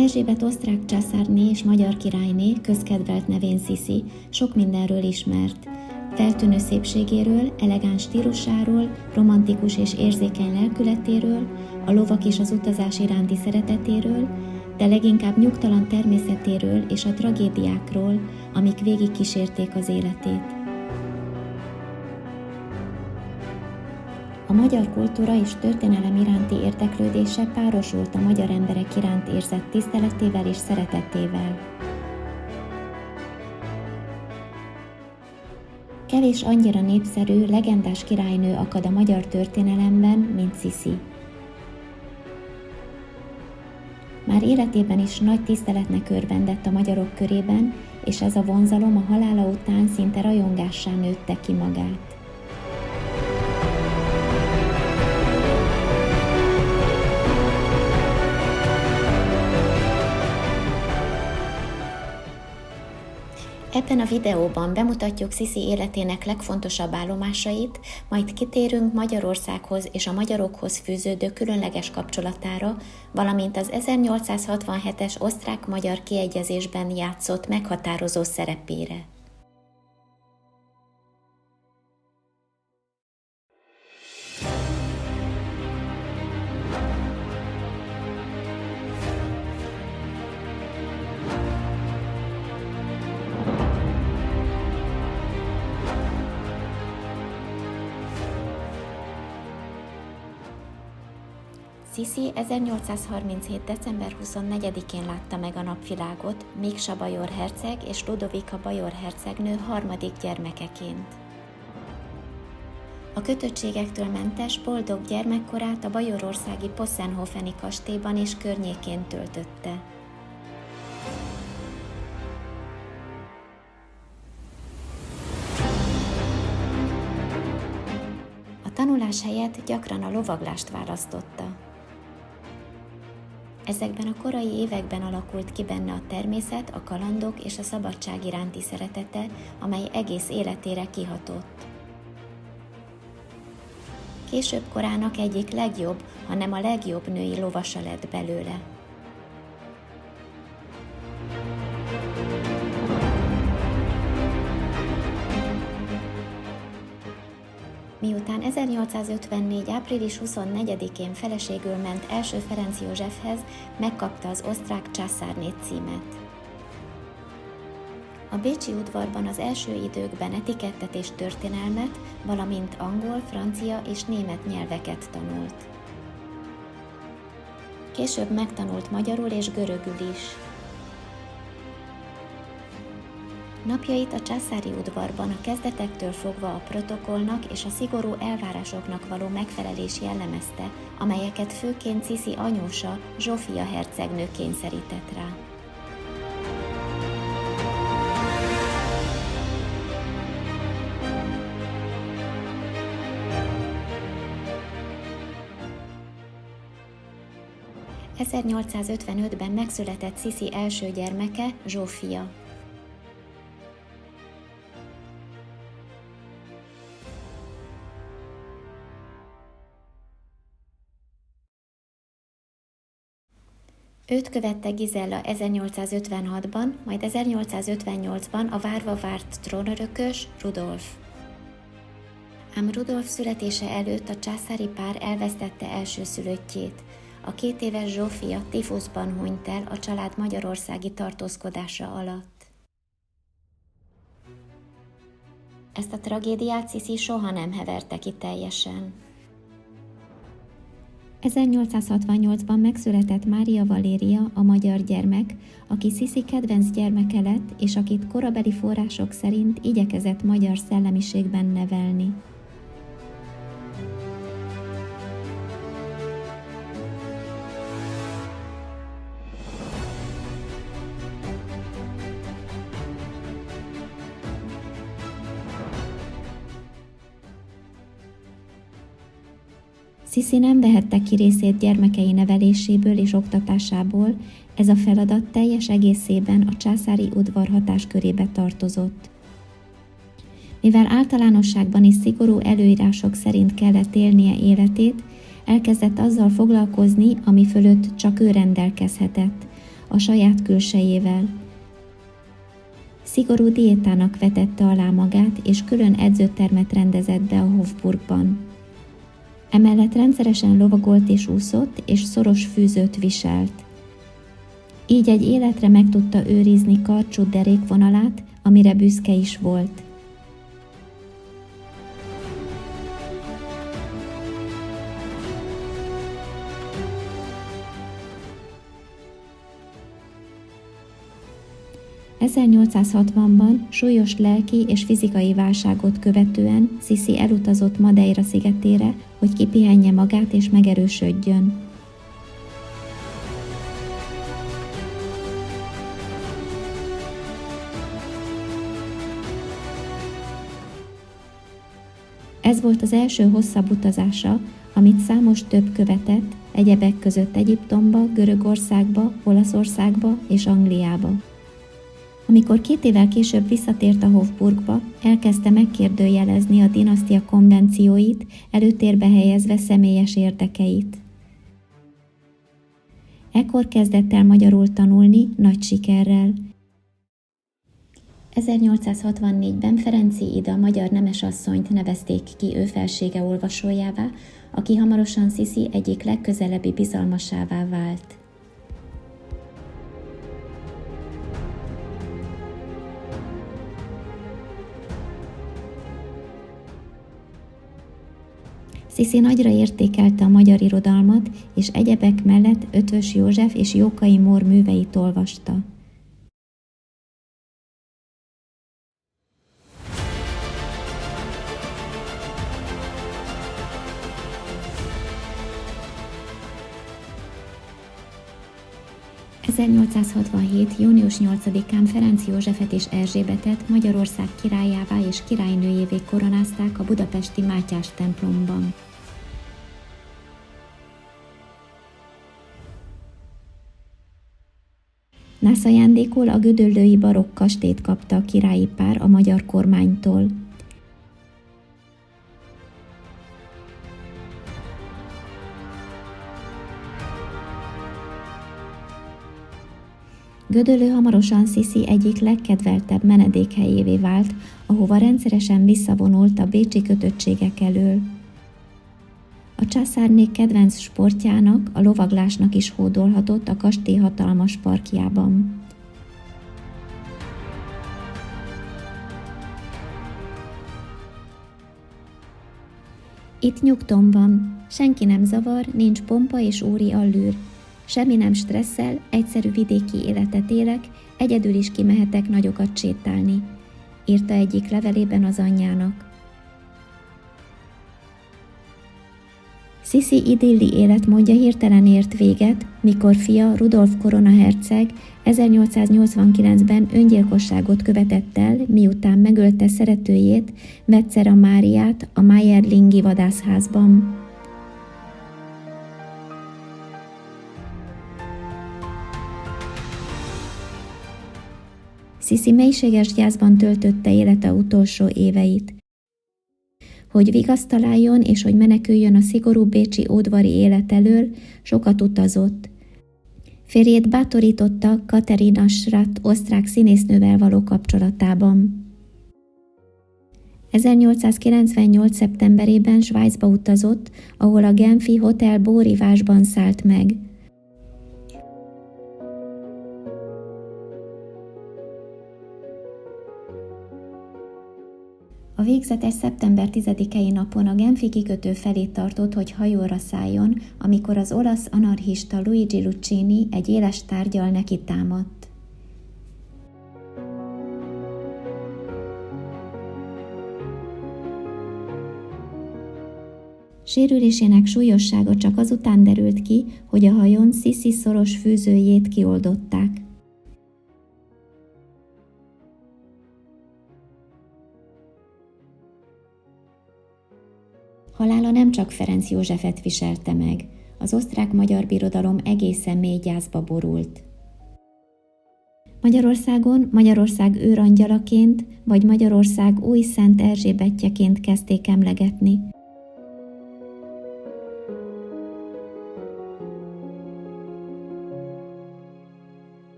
Erzsébet osztrák császárné és magyar királyné, közkedvelt nevén Sisi, sok mindenről ismert. Feltűnő szépségéről, elegáns stílusáról, romantikus és érzékeny lelkületéről, a lovak és az utazás iránti szeretetéről, de leginkább nyugtalan természetéről és a tragédiákról, amik végigkísérték az életét. A magyar kultúra és történelem iránti érdeklődése párosult a magyar emberek iránt érzett tiszteletével és szeretetével. Kevés annyira népszerű, legendás királynő akad a magyar történelemben, mint Sisi. Már életében is nagy tiszteletnek örvendett a magyarok körében, és ez a vonzalom a halála után szinte rajongássá nőtte ki magát. Ebben a videóban bemutatjuk Sisi életének legfontosabb állomásait, majd kitérünk Magyarországhoz és a magyarokhoz fűződő különleges kapcsolatára, valamint az 1867-es osztrák-magyar kiegyezésben játszott meghatározó szerepére. Sisi 1837. december 24-én látta meg a napvilágot Miksa bajor herceg és Ludovika bajor hercegnő harmadik gyermekeként. A kötöttségektől mentes, boldog gyermekkorát a bajorországi Possenhofeni kastélyban és környékén töltötte. A tanulás helyett gyakran a lovaglást választotta. Ezekben a korai években alakult ki benne a természet, a kalandok és a szabadság iránti szeretete, amely egész életére kihatott. Később korának egyik legjobb, ha nem a legjobb női lovasa lett belőle. Miután 1854. április 24-én feleségül ment első Ferenc Józsefhez, megkapta az osztrák császárné címet. A bécsi udvarban az első időkben etikettet és történelmet, valamint angol, francia és német nyelveket tanult. Később megtanult magyarul és görögül is. Napjait a császári udvarban a kezdetektől fogva a protokollnak és a szigorú elvárásoknak való megfelelés jellemezte, amelyeket főként Sisi anyósa, Zsófia hercegnő kényszerített rá. (1855-ben megszületett Sisi első gyermeke, Zsófia. Őt követte Gizella 1856-ban, majd 1858-ban a várva várt trónörökös, Rudolf. Ám Rudolf születése előtt a császári pár elvesztette elsőszülöttjét. A 2 éves Zsófia tifuszban hunyt el a család magyarországi tartózkodása alatt. Ezt a tragédiát Sisi soha nem heverte ki teljesen. 1868-ban megszületett Mária Valéria, a magyar gyermek, aki Sisi kedvenc gyermeke lett, és akit korabeli források szerint igyekezett magyar szellemiségben nevelni. Sisi nem vehette ki részét gyermekei neveléséből és oktatásából, ez a feladat teljes egészében a császári udvar hatáskörébe tartozott. Mivel általánosságban is szigorú előírások szerint kellett élnie életét, elkezdett azzal foglalkozni, ami fölött csak ő rendelkezhetett, a saját külsejével. Szigorú diétának vetette alá magát, és külön edzőtermet rendezett be a Hofburgban. Emellett rendszeresen lovagolt és úszott, és szoros fűzőt viselt. Így egy életre meg tudta őrizni karcsú derékvonalát, amire büszke is volt. –1860-ban súlyos lelki és fizikai válságot követően Sisi elutazott Madeira szigetére, hogy kipihenje magát és megerősödjön. Ez volt az első hosszabb utazása, amit számos több követett, egyebek között Egyiptomba, Görögországba, Olaszországba és Angliába. Amikor 2 évvel később visszatért a Hofburgba, elkezdte megkérdőjelezni a dinasztia konvencióit, előtérbe helyezve személyes érdekeit. Ekkor kezdett el magyarul tanulni, nagy sikerrel. 1864-ben Ferenczy Ida magyar nemesasszonyt nevezték ki ő felsége olvasójává, aki hamarosan Sisi egyik legközelebbi bizalmasává vált. Sisi nagyra értékelte a magyar irodalmat, és egyebek mellett Eötvös József és Jókai Mór műveit olvasta. –1867. június 8-án Ferenc Józsefet és Erzsébetet Magyarország királyává és királynőjévé koronázták a budapesti Mátyás templomban. Nászajándékul a gödöllői barokk kastélyt kapta a királyi pár a magyar kormánytól. Gödöllő hamarosan Sisi egyik legkedveltebb menedékhelyévé vált, ahova rendszeresen visszavonult a bécsi kötöttségek elől. A császárné kedvenc sportjának, a lovaglásnak is hódolhatott a kastély hatalmas parkjában. Itt nyugtom van, senki nem zavar, nincs pompa és úri allűr. Semmi nem stresszel, egyszerű vidéki életet élek, egyedül is kimehetek nagyokat sétálni, írta egyik levelében az anyjának. Sisi idilli életmódja hirtelen ért véget, mikor fia Rudolf koronaherceg 1889-ben öngyilkosságot követett el, miután megölte szeretőjét, Metszera Máriát a Mayerlingi vadászházban. Sisi mélységes gyászban töltötte élete utolsó éveit. Hogy vigaszt találjon és hogy meneküljön a szigorú bécsi udvari élet elől, sokat utazott. Férjét bátorította Katharina Schratt osztrák színésznővel való kapcsolatában. 1898. szeptemberében Svájcba utazott, ahol a genfi Hotel Beau Rivage-ban szállt meg. A végzetes szeptember 10-i napon a genfi kikötő felé tartott, hogy hajóra szálljon, amikor az olasz anarchista Luigi Luccini egy éles tárggyal neki támadt. Sérülésének súlyossága csak azután derült ki, hogy a hajón Sisi szoros fűzőjét kioldották. Halála nem csak Ferenc Józsefet viselte meg, az osztrák-magyar birodalom egészen mély gyászba borult. Magyarországon Magyarország őrangyalaként vagy Magyarország új Szent Erzsébetjeként kezdték emlegetni.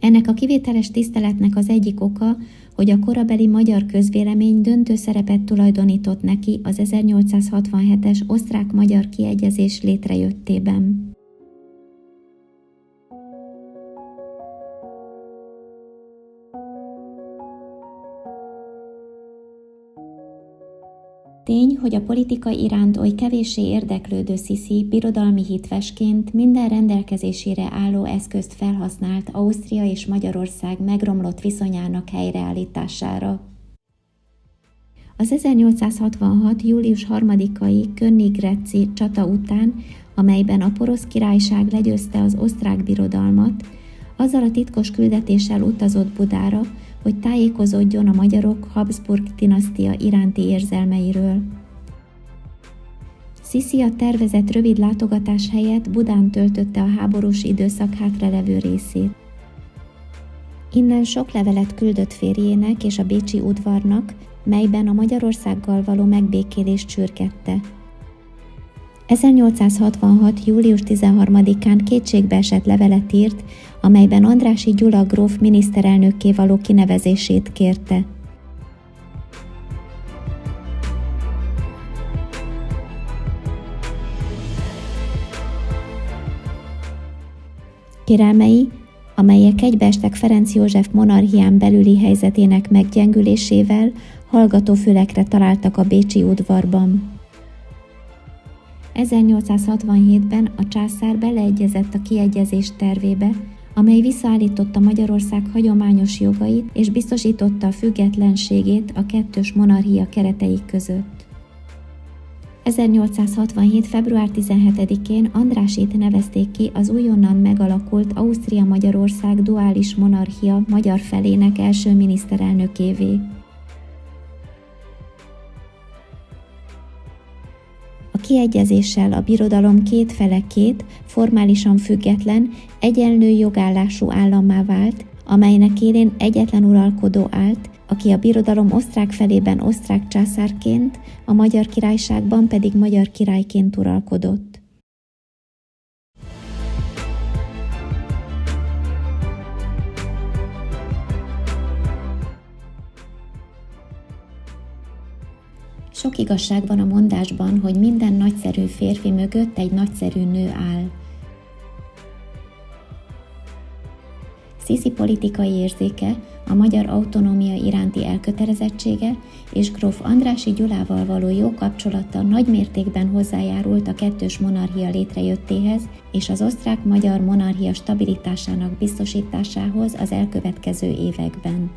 Ennek a kivételes tiszteletnek az egyik oka, hogy a korabeli magyar közvélemény döntő szerepet tulajdonított neki az 1867-es osztrák-magyar kiegyezés létrejöttében. Tény, hogy a politika iránt oly kevéssé érdeklődő Sisi birodalmi hitvesként minden rendelkezésére álló eszközt felhasznált Ausztria és Magyarország megromlott viszonyának helyreállítására. Az 1866. július 3-ai Königgrätzi csata után, amelyben a porosz királyság legyőzte az osztrák birodalmat, azzal a titkos küldetéssel utazott Budára, hogy tájékozódjon a magyarok Habsburg-dinasztia iránti érzelmeiről. Sisi a tervezett rövid látogatás helyett Budán töltötte a háborús időszak hátralevő részét. Innen sok levelet küldött férjének és a bécsi udvarnak, melyben a Magyarországgal való megbékélést sürgette. 1866. július 13-án kétségbeesett levelet írt, amelyben Andrássy Gyula gróf miniszterelnökké való kinevezését kérte. Kérelmei, amelyek egybeestek Ferenc József monarchián belüli helyzetének meggyengülésével, hallgatófülekre találtak a bécsi udvarban. 1867-ben a császár beleegyezett a kiegyezés tervébe, amely visszaállította Magyarország hagyományos jogait és biztosította a függetlenségét a kettős monarchia keretei között. 1867. február 17-én Andrássyt nevezték ki az újonnan megalakult Ausztria-Magyarország duális monarchia magyar felének első miniszterelnökévé. A kiegyezéssel a birodalom két feleként formálisan független, egyenlő jogállású állammá vált, amelynek élén egyetlen uralkodó állt, aki a birodalom osztrák felében osztrák császárként, a Magyar Királyságban pedig magyar királyként uralkodott. Sok igazság van a mondásban, hogy minden nagyszerű férfi mögött egy nagyszerű nő áll. Sisi politikai érzéke, a magyar autonómia iránti elkötelezettsége és gróf Andrássy Gyulával való jó kapcsolata nagy mértékben hozzájárult a kettős monarchia létrejöttéhez és az osztrák-magyar monarchia stabilitásának biztosításához az elkövetkező években.